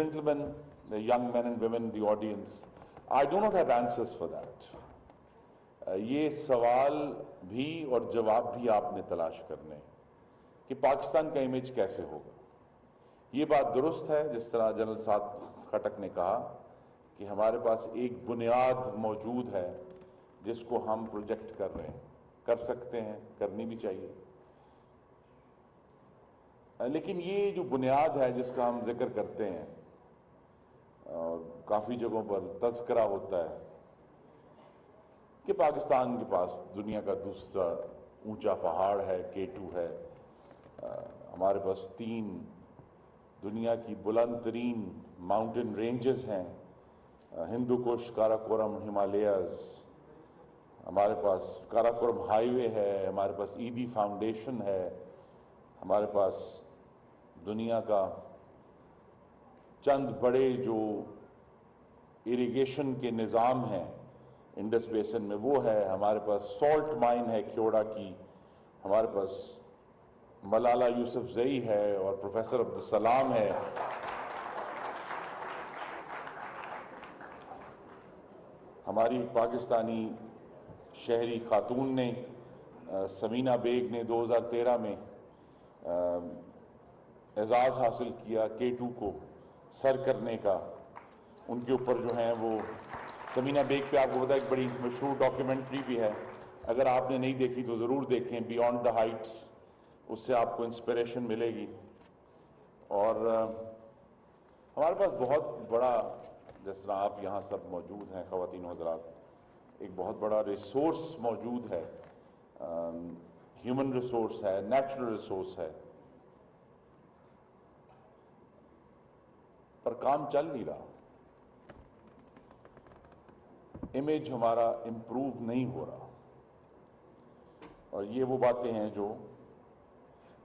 gentlemen, the young men and women, the audience, I do not have answers for that. یہ سوال بھی اور جواب بھی آپ نے تلاش کرنے کہ پاکستان کا امیج کیسے ہوگا. یہ بات درست ہے جس طرح جنرل سعد خٹک نے کہا کہ ہمارے پاس ایک بنیاد موجود ہے جس کو ہم پروجیکٹ کر رہے ہیں, کر سکتے ہیں, کرنی بھی چاہیے. لیکن یہ جو بنیاد ہے جس کا ہم ذکر کرتے ہیں اور کافی جگہوں پر تذکرہ ہوتا ہے کہ پاکستان کے پاس دنیا کا دوسرا اونچا پہاڑ ہے, K2 ہے, ہمارے پاس 3 دنیا کی بلند ترین ماؤنٹین رینجز ہیں, ہندو کش, کاراکورم, ہمالیاز, ہمارے پاس کاراکورم ہائی وے ہے, ہمارے پاس ایدی فاؤنڈیشن ہے, ہمارے پاس دنیا کا چند بڑے جو اریگیشن کے نظام ہیں انڈس بیسن میں وہ ہے, ہمارے پاس سالٹ مائن ہے کیوڑا کی, ہمارے پاس ملالہ یوسف زئی ہے اور پروفیسر عبدالسلام ہے. ہماری پاکستانی شہری خاتون نے, سمینہ بیگ نے 2013 میں اعزاز حاصل کیا K2 کو سر کرنے کا. ان کے اوپر جو ہیں وہ سمینہ بیگ پہ آپ کو پتا ایک بڑی مشہور ڈاکیومنٹری بھی ہے, اگر آپ نے نہیں دیکھی تو ضرور دیکھیں, بیونڈ دا ہائٹس, اس سے آپ کو انسپریشن ملے گی. اور ہمارے پاس بہت بڑا, جس طرح آپ یہاں سب موجود ہیں خواتین و حضرات, ایک بہت بڑا ریسورس موجود ہے, ہیومن ریسورس ہے, نیچرل ریسورس ہے, پر کام چل نہیں رہا. امیج ہمارا امپروو نہیں ہو رہا. اور یہ وہ باتیں ہیں جو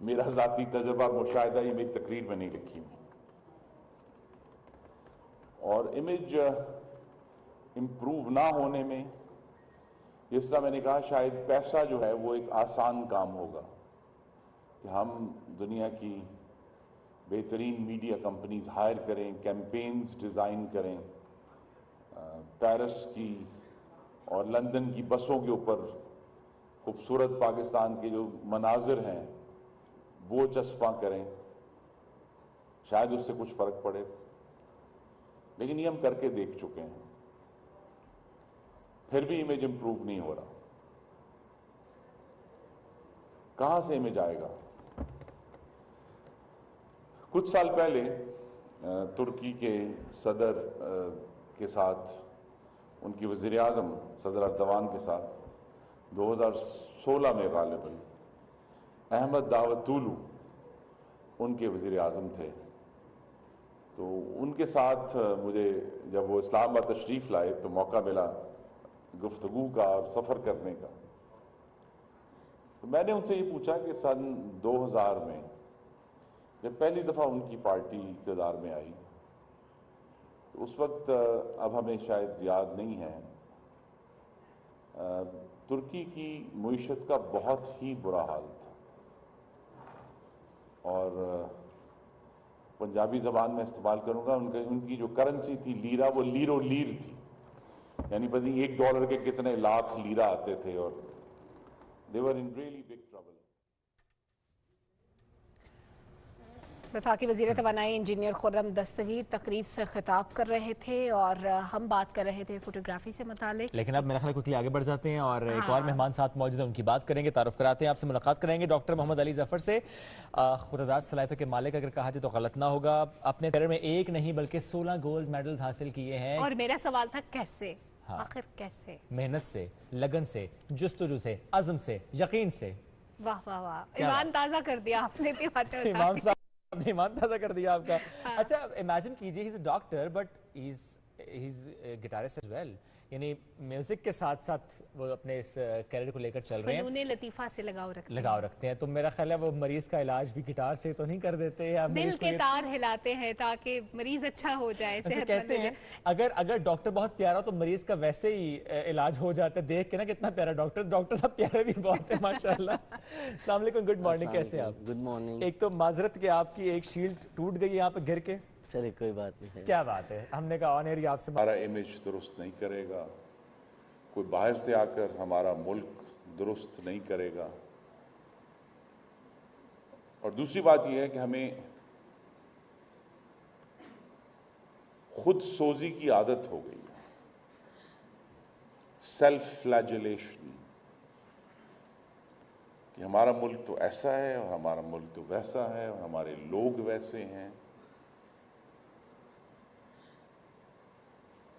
میرا ذاتی تجربہ اور مشاہدہ, یہ میری تقریر میں نہیں لکھی ہوئی. اور امیج امپروو نہ ہونے میں, جس طرح میں نے کہا, شاید پیسہ جو ہے وہ ایک آسان کام ہوگا کہ ہم دنیا کی بہترین میڈیا کمپنیز ہائر کریں, کیمپینز ڈیزائن کریں, پیرس کی اور لندن کی بسوں کے اوپر خوبصورت پاکستان کے جو مناظر ہیں وہ چسپاں کریں, شاید اس سے کچھ فرق پڑے. لیکن یہ ہم کر کے دیکھ چکے ہیں, پھر بھی امیج امپروو نہیں ہو رہا. کہاں سے امیج آئے گا؟ کچھ سال پہلے ترکی کے صدر کے ساتھ, ان کی وزیر اعظم صدر اردوان کے ساتھ 2016 میں غالباً احمد داوطولو ان کے وزیر اعظم تھے. تو ان کے ساتھ مجھے جب وہ اسلام آباد تشریف لائے تو موقع ملا گفتگو کا اور سفر کرنے کا. تو میں نے ان سے یہ پوچھا کہ سن 2000 میں جب پہلی دفعہ ان کی پارٹی اقتدار میں آئی, تو اس وقت, اب ہمیں شاید یاد نہیں ہے, ترکی کی معیشت کا بہت ہی برا حال تھا. اور پنجابی زبان میں استعمال کروں گا, ان کی جو کرنسی تھی لیرہ, وہ لیرو لیر تھی, یعنی پتہ نہیں $1 کے کتنے لاکھ لیرہ آتے تھے, اور they were in really big trouble. وفاقی وزیر توانائی انجینئر خرم دستگیر تقریب سے خطاب کر رہے تھے, اور ہم بات کر رہے تھے فوٹوگرافی سے متعلق. لیکن اب میرا خیال ہے کہ آگے بڑھ جاتے ہیں اور ایک اور مہمان ساتھ موجود ہیں, ان کی بات کریں گے. تعارف کراتے ہیں, آپ سے ملاقات کریں گے ڈاکٹر محمد علی ظفر سے. خرداد صلاحیتوں کے مالک اگر کہا جائے تو غلط نہ ہوگا. اپنے کیریئر میں 1 نہیں بلکہ 16 گولڈ میڈلز حاصل کیے ہیں. اور میرا سوال تھا کیسے, آخر کیسے؟ محنت سے, لگن سے, جستجو سے, عزم سے, یقین سے. واہ واہ واہ, ایمان تازہ کر دیا آپ نے. امام صاحب نے ایمان تازہ کر دیا آپ کا. اچھا امیجن کیجئے, he is a doctor but he is guitarist as well, یعنی میوزک کے ساتھ ساتھ وہ اپنے اس کیریئر کو لے کر چل رہے ہیں, فنون لطیفہ سے لگاؤ رکھتے ہیں. تو میرا خیال ہے وہ مریض کا علاج بھی گٹار سے تو نہیں کر دیتے, دل کے تار ہلاتے ہیں تاکہ مریض اچھا ہو جائے, صحت کہتے ہیں. اگر ڈاکٹر بہت پیارا تو مریض کا ویسے ہی علاج ہو جاتا ہے. دیکھ کے نا کتنا پیارا ڈاکٹر صاحب پیارے بھی بہت ہیں ماشاءاللہ. السلام علیکم, گڈ مارننگ, کیسے آپ؟ Good morning. ایک تو معذرت کہ آپ کی ایک شیلڈ ٹوٹ گئی یہاں پہ گر کے, چلے کوئی بات نہیں ہے. کیا بات ہے, ہم نے کہا آن ایئر آپ سے ہمارا امیج درست نہیں کرے گا, کوئی باہر سے آ کر ہمارا ملک درست نہیں کرے گا. اور دوسری بات یہ ہے کہ ہمیں خود سوزی کی عادت ہو گئی ہے, سیلف فلیجلیشن, کہ ہمارا ملک تو ایسا ہے اور ہمارا ملک تو ویسا ہے اور ہمارے لوگ ویسے ہیں.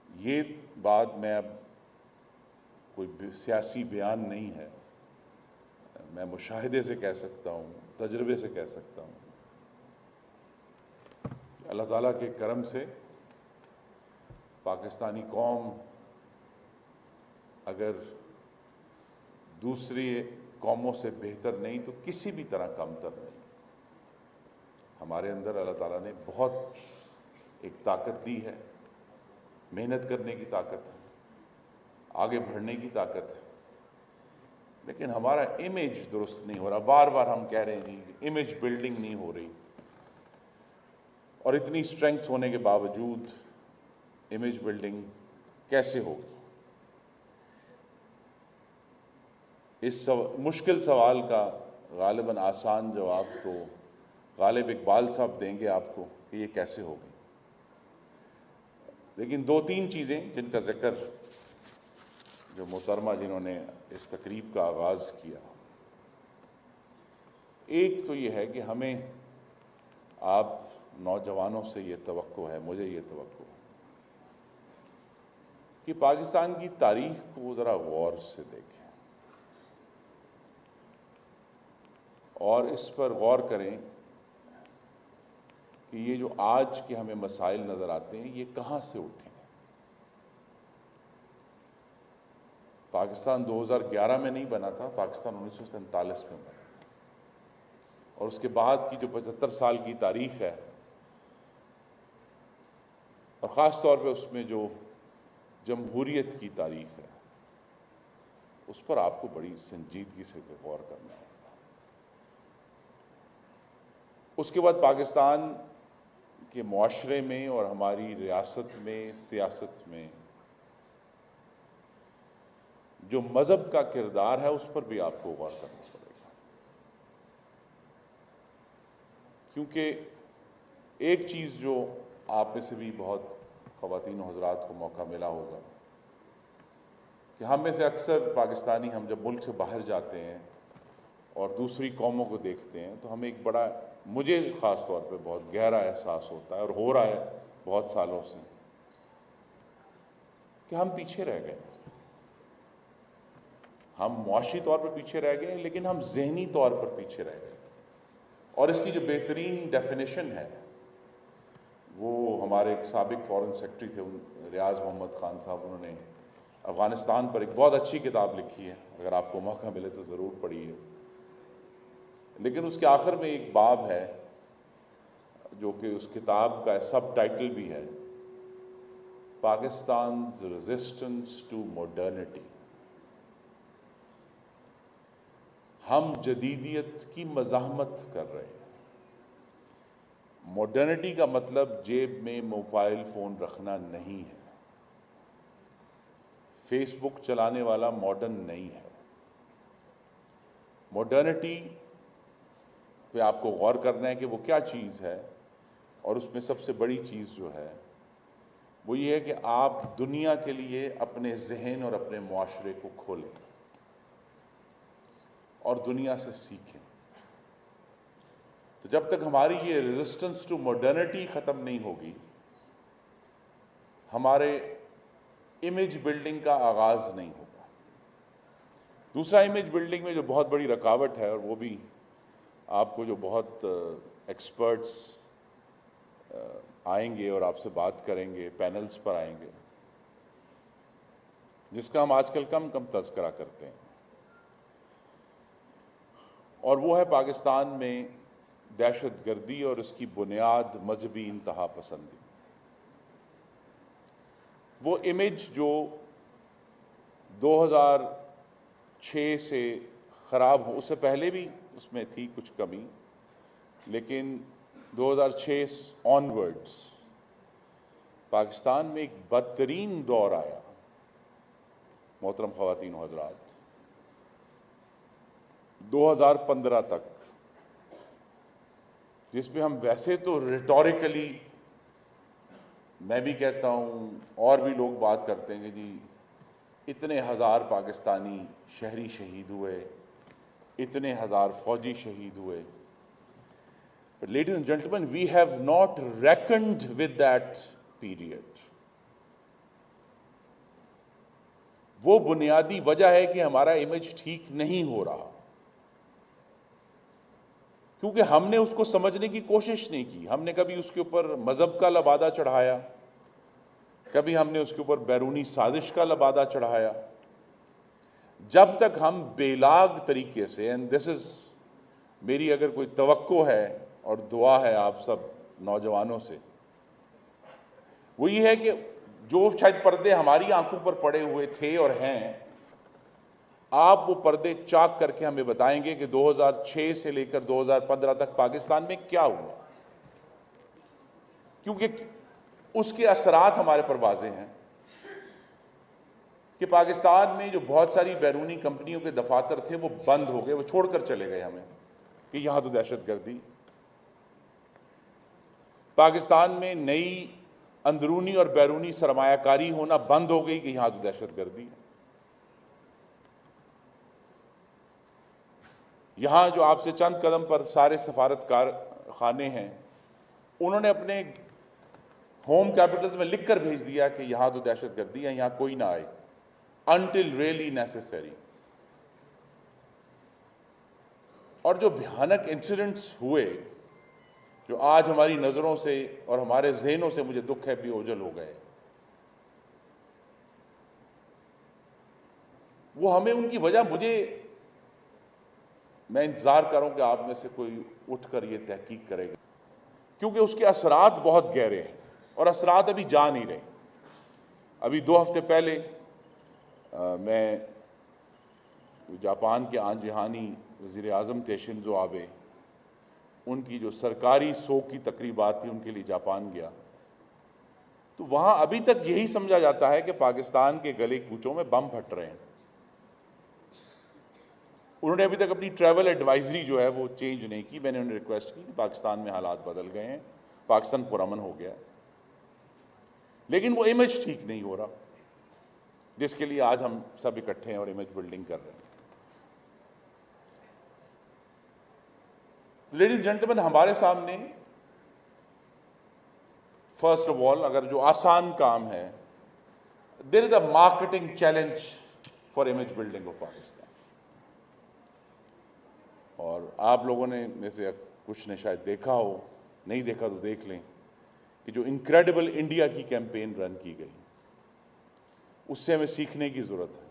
یہ بات میں اب کوئی سیاسی بیان نہیں ہے, میں مشاہدے سے کہہ سکتا ہوں, تجربے سے کہہ سکتا ہوں. اللہ تعالیٰ کے کرم سے پاکستانی قوم اگر دوسری قوموں سے بہتر نہیں تو کسی بھی طرح کمتر نہیں. ہمارے اندر اللہ تعالیٰ نے بہت ایک طاقت دی ہے, محنت کرنے کی طاقت ہے, آگے بڑھنے کی طاقت ہے, لیکن ہمارا امیج درست نہیں ہو رہا. بار بار ہم کہہ رہے ہیں کہ امیج بلڈنگ نہیں ہو رہی, اور اتنی اسٹرینگتھ ہونے کے باوجود امیج بلڈنگ کیسے ہوگی؟ اس مشکل سوال کا غالباً آسان جواب تو غالب اقبال صاحب دیں گے آپ کو کہ یہ کیسے ہوگی. لیکن دو تین چیزیں جن کا ذکر جو محترمہ جنہوں نے اس تقریب کا آغاز کیا, ایک تو یہ ہے کہ ہمیں آپ نوجوانوں سے یہ توقع ہے, مجھے یہ توقع ہے کہ پاکستان کی تاریخ کو ذرا غور سے دیکھیں اور اس پر غور کریں کہ یہ جو آج کے ہمیں مسائل نظر آتے ہیں یہ کہاں سے اٹھے ہیں. پاکستان 2011 میں نہیں بنا تھا, پاکستان 1947 میں بنا تھا, اور اس کے بعد کی جو 75 سال کی تاریخ ہے, اور خاص طور پہ اس میں جو جمہوریت کی تاریخ ہے, اس پر آپ کو بڑی سنجیدگی سے غور کرنا ہے. اس کے بعد پاکستان کے معاشرے میں اور ہماری ریاست میں, سیاست میں جو مذہب کا کردار ہے اس پر بھی آپ کو غور کرنا پڑے گا. کیونکہ ایک چیز جو آپ میں سے بھی بہت خواتین و حضرات کو موقع ملا ہوگا کہ ہم میں سے اکثر پاکستانی, ہم جب ملک سے باہر جاتے ہیں اور دوسری قوموں کو دیکھتے ہیں تو ہمیں ایک بڑا, مجھے خاص طور پہ بہت گہرا احساس ہوتا ہے اور ہو رہا ہے بہت سالوں سے, کہ ہم پیچھے رہ گئے. ہم معاشی طور پر پیچھے رہ گئے, لیکن ہم ذہنی طور پر پیچھے رہ گئے. اور اس کی جو بہترین ڈیفینیشن ہے وہ ہمارے ایک سابق فارن سیکرٹری تھے ریاض محمد خان صاحب, انہوں نے افغانستان پر ایک بہت اچھی کتاب لکھی ہے, اگر آپ کو موقع ملے تو ضرور پڑھیے. لیکن اس کے آخر میں ایک باب ہے جو کہ اس کتاب کا سب ٹائٹل بھی ہے, پاکستان's resistance to modernity. ہم جدیدیت کی مزاحمت کر رہے ہیں. ماڈرنٹی کا مطلب جیب میں موبائل فون رکھنا نہیں ہے, فیس بک چلانے والا ماڈرن نہیں ہے. ماڈرنٹی پہ آپ کو غور کرنا ہے کہ وہ کیا چیز ہے, اور اس میں سب سے بڑی چیز جو ہے وہ یہ ہے کہ آپ دنیا کے لیے اپنے ذہن اور اپنے معاشرے کو کھولیں اور دنیا سے سیکھیں. تو جب تک ہماری یہ ریزسٹنس ٹو ماڈرنٹی ختم نہیں ہوگی, ہمارے امیج بلڈنگ کا آغاز نہیں ہوگا. دوسرا امیج بلڈنگ میں جو بہت بڑی رکاوٹ ہے, اور وہ بھی آپ کو جو بہت ایکسپرٹس آئیں گے اور آپ سے بات کریں گے, پینلز پر آئیں گے, جس کا ہم آج کل کم تذکرہ کرتے ہیں, اور وہ ہے پاکستان میں دہشت گردی اور اس کی بنیاد مذہبی انتہا پسندی. وہ امیج جو 2006 سے خراب ہو, اس سے پہلے بھی اس میں تھی کچھ کمی, لیکن 2006 آنورڈز پاکستان میں ایک بدترین دور آیا محترم خواتین و حضرات 2015 تک، جس پہ ہم ویسے تو ریٹوریکلی میں بھی کہتا ہوں اور بھی لوگ بات کرتے ہیں کہ جی اتنے ہزار پاکستانی شہری شہید ہوئے، اتنے ہزار فوجی شہید ہوئے. But ladies and gentlemen, we have not reckoned with that period. وہ بنیادی وجہ ہے کہ ہمارا امیج ٹھیک نہیں ہو رہا، کیونکہ ہم نے اس کو سمجھنے کی کوشش نہیں کی. ہم نے کبھی اس کے اوپر مذہب کا لبادہ چڑھایا، کبھی ہم نے اس کے اوپر بیرونی سازش کا لبادہ چڑھایا. جب تک ہم بے لاگ طریقے سے، اینڈ دس از میری اگر کوئی توقع ہے اور دعا ہے آپ سب نوجوانوں سے، وہ یہ ہے کہ جو شاید پردے ہماری آنکھوں پر پڑے ہوئے تھے اور ہیں، آپ وہ پردے چاک کر کے ہمیں بتائیں گے کہ 2006 سے لے کر 2015 تک پاکستان میں کیا ہوا، کیونکہ اس کے اثرات ہمارے پر واضح ہیں کہ پاکستان میں جو بہت ساری بیرونی کمپنیوں کے دفاتر تھے وہ بند ہو گئے، وہ چھوڑ کر چلے گئے ہمیں کہ یہاں تو دہشت گردی. پاکستان میں نئی اندرونی اور بیرونی سرمایہ کاری ہونا بند ہو گئی کہ یہاں تو دہشت گردی. یہاں جو آپ سے چند قدم پر سارے سفارتکار خانے ہیں، انہوں نے اپنے ہوم کیپٹلز میں لکھ کر بھیج دیا کہ یہاں تو دہشت گردی ہے، یہاں کوئی نہ آئے until really necessary. اور جو بھیانک انسیڈنٹس ہوئے جو آج ہماری نظروں سے اور ہمارے ذہنوں سے مجھے دکھ ہے بھی اوجھل ہو گئے، وہ ہمیں ان کی وجہ میں انتظار کروں کہ آپ میں سے کوئی اٹھ کر یہ تحقیق کرے گا، کیونکہ اس کے اثرات بہت گہرے ہیں اور اثرات ابھی جا نہیں رہے. ابھی 2 ہفتے پہلے میں جاپان کے آن جہانی وزیر اعظم تھے شنزو آبے، ان کی جو سرکاری سوگ کی تقریبات تھی ان کے لیے جاپان گیا، تو وہاں ابھی تک یہی سمجھا جاتا ہے کہ پاکستان کے گلے کوچوں میں بم پھٹ رہے ہیں. انہوں نے ابھی تک اپنی ٹریول ایڈوائزری جو ہے وہ چینج نہیں کی. میں نے انہیں ریکویسٹ کی کہ پاکستان میں حالات بدل گئے ہیں، پاکستان پرامن ہو گیا، لیکن وہ امیج ٹھیک نہیں ہو رہا جس کے لیے آج ہم سب اکٹھے ہیں اور امیج بلڈنگ کر رہے ہیں. لیڈیز اینڈ جینٹلمین، ہمارے سامنے فرسٹ آف آل اگر جو آسان کام ہے، there is a marketing challenge for image building of Pakistan. اور آپ لوگوں نے میں سے کچھ نے شاید دیکھا ہو، نہیں دیکھا تو دیکھ لیں کہ جو انکریڈبل انڈیا کی کیمپین رن کی گئی، اس سے ہمیں سیکھنے کی ضرورت ہے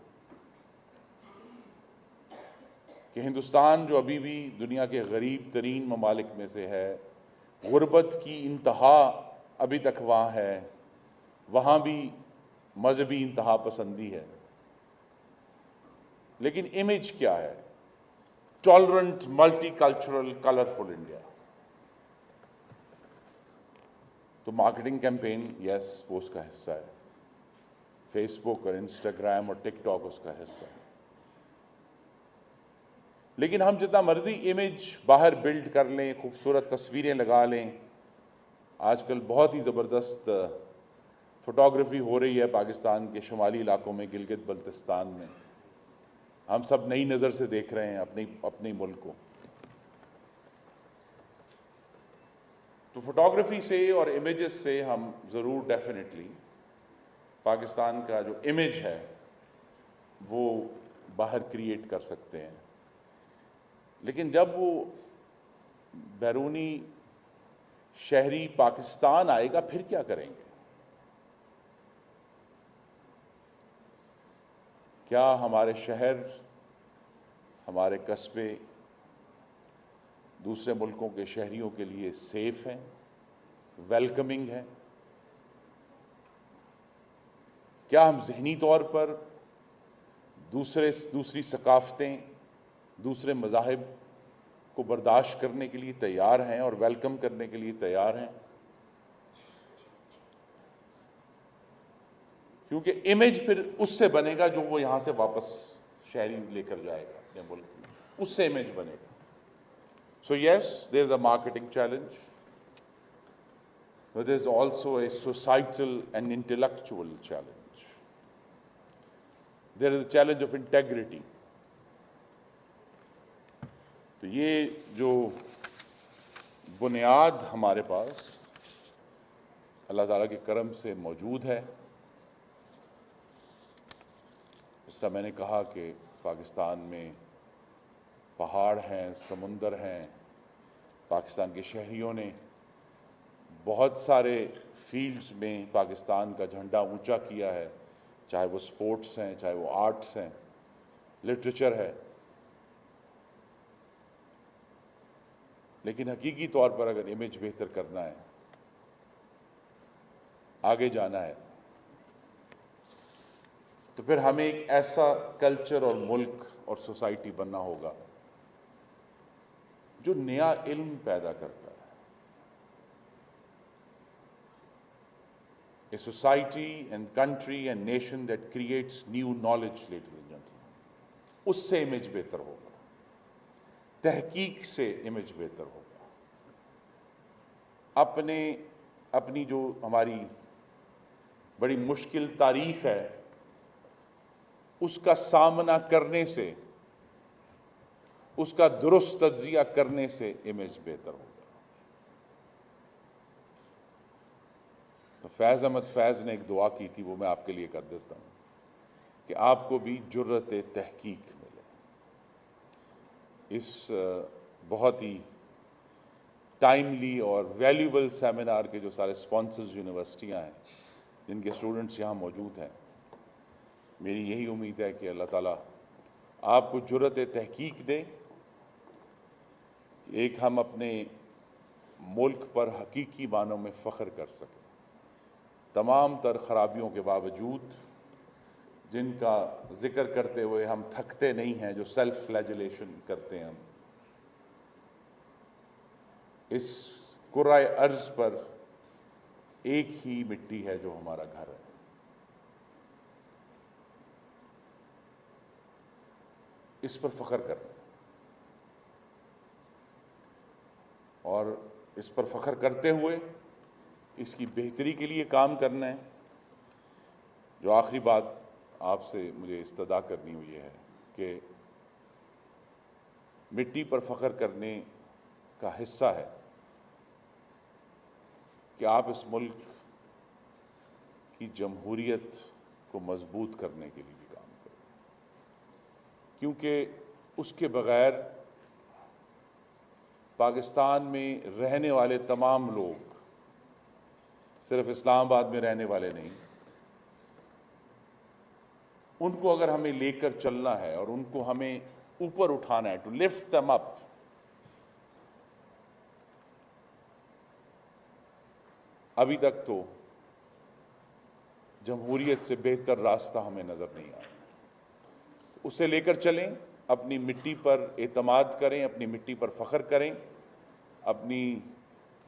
کہ ہندوستان جو ابھی بھی دنیا کے غریب ترین ممالک میں سے ہے، غربت کی انتہا ابھی تک وہاں ہے، وہاں بھی مذہبی انتہا پسندی ہے، لیکن امیج کیا ہے؟ Tolerant, multi cultural, colourful India. تو مارکیٹنگ کیمپین یس وہ اس کا حصہ ہے، فیس بک اور انسٹاگرام اور ٹک ٹاک اس کا حصہ ہے، لیکن ہم جتنا مرضی امیج باہر بلڈ کر لیں، خوبصورت تصویریں لگا لیں. آج کل بہت ہی زبردست فوٹوگرافی ہو رہی ہے پاکستان کے شمالی علاقوں میں، گلگت بلتستان میں، ہم سب نئی نظر سے دیکھ رہے ہیں اپنے ملک کو. تو فوٹوگرافی سے اور امیجز سے ہم ضرور ڈیفینیٹلی پاکستان کا جو امیج ہے وہ باہر کریٹ کر سکتے ہیں. لیکن جب وہ بیرونی شہری پاکستان آئے گا پھر کیا کریں گے؟ کیا ہمارے شہر، ہمارے قصبے دوسرے ملکوں کے شہریوں کے لیے سیف ہیں، ویلکمنگ ہیں؟ کیا ہم ذہنی طور پر دوسری ثقافتیں، دوسرے مذاہب کو برداشت کرنے کے لیے تیار ہیں اور ویلکم کرنے کے لیے تیار ہیں؟ کیونکہ امیج پھر اس سے بنے گا جو وہ یہاں سے واپس شہری لے کر جائے گا اپنے ملک میں، اس سے امیج بنے گا. So yes, there is a marketing challenge, but there is also a societal and intellectual challenge. There is a challenge of integrity. تو یہ جو بنیاد ہمارے پاس اللہ تعالیٰ کے کرم سے موجود ہے، اس طرح میں نے کہا کہ پاکستان میں پہاڑ ہیں، سمندر ہیں، پاکستان کے شہریوں نے بہت سارے فیلڈز میں پاکستان کا جھنڈا اونچا کیا ہے، چاہے وہ سپورٹس ہیں، چاہے وہ آرٹس ہیں، لٹریچر ہے. لیکن حقیقی طور پر اگر امیج بہتر کرنا ہے، آگے جانا ہے، تو پھر ہمیں ایک ایسا کلچر اور ملک اور سوسائٹی بننا ہوگا جو نیا علم پیدا کرتا ہے. A society and country and nation that creates new knowledge, ladies and gentlemen. اس سے امیج بہتر ہوگا، تحقیق سے امیج بہتر ہوگا. اپنی جو ہماری بڑی مشکل تاریخ ہے، اس کا سامنا کرنے سے، اس کا درست تجزیہ کرنے سے امیج بہتر ہوگا. تو فیض احمد فیض نے ایک دعا کی تھی، وہ میں آپ کے لیے کر دیتا ہوں کہ آپ کو بھی جرأت تحقیق ملے. اس بہت ہی ٹائملی اور ویلیوبل سیمینار کے جو سارے سپانسرز یونیورسٹیاں ہیں، جن کے اسٹوڈنٹس یہاں موجود ہیں، میری یہی امید ہے کہ اللہ تعالیٰ آپ کو جرأت تحقیق دے کہ ایک ہم اپنے ملک پر حقیقی معنوں میں فخر کر سکیں، تمام تر خرابیوں کے باوجود، جن کا ذکر کرتے ہوئے ہم تھکتے نہیں ہیں، جو سیلف فلیجلیشن کرتے ہیں ہم. اس کرۂ ارض پر ایک ہی مٹی ہے جو ہمارا گھر ہے. اس پر فخر کرنا اور اس پر فخر کرتے ہوئے اس کی بہتری کے لیے کام کرنا ہے. جو آخری بات آپ سے مجھے استدعا کرنی ہوئی ہے کہ مٹی پر فخر کرنے کا حصہ ہے کہ آپ اس ملک کی جمہوریت کو مضبوط کرنے کے لیے بھی کام کریں، کیونکہ اس کے بغیر پاکستان میں رہنے والے تمام لوگ، صرف اسلام آباد میں رہنے والے نہیں، ان کو اگر ہمیں لے کر چلنا ہے اور ان کو ہمیں اوپر اٹھانا ہے، ٹو لفٹ them up، ابھی تک تو جمہوریت سے بہتر راستہ ہمیں نظر نہیں آیا. اسے لے کر چلیں، اپنی مٹی پر اعتماد کریں، اپنی مٹی پر فخر کریں، اپنی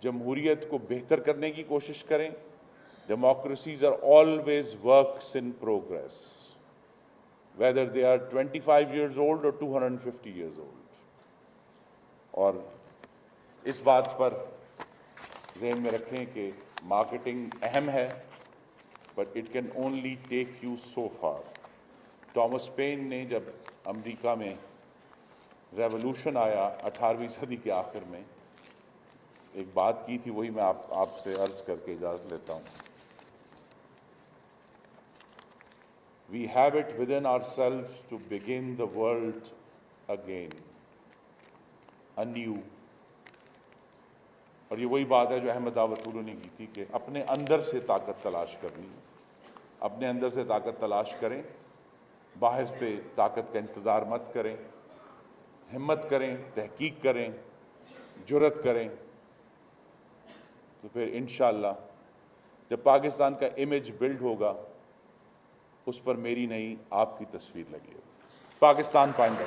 جمہوریت کو بہتر کرنے کی کوشش کریں. Democracies are always works in progress, whether they are 25 years old or 250 years old. اور اس بات پر ذہن میں رکھیں کہ مارکیٹنگ اہم ہے، but it can only take you so far. Thomas Paine نے جب امریکہ میں ریولوشن آیا 18ویں صدی کے آخر میں، ایک بات کی تھی، وہی میں آپ سے عرض کر کے اجازت لیتا ہوں. We have it within ourselves to begin the world again, anew. اور یہ وہی بات ہے جو احمد دعوت طولو نے کی تھی کہ اپنے اندر سے طاقت تلاش کرنی ہے. اپنے اندر سے طاقت تلاش کریں، باہر سے طاقت کا انتظار مت کریں. ہمت کریں، تحقیق کریں، جرأت کریں، تو پھر انشاءاللہ جب پاکستان کا امیج بلڈ ہوگا، اس پر میری نہیں آپ کی تصویر لگی ہوگی. پاکستان پائندہ.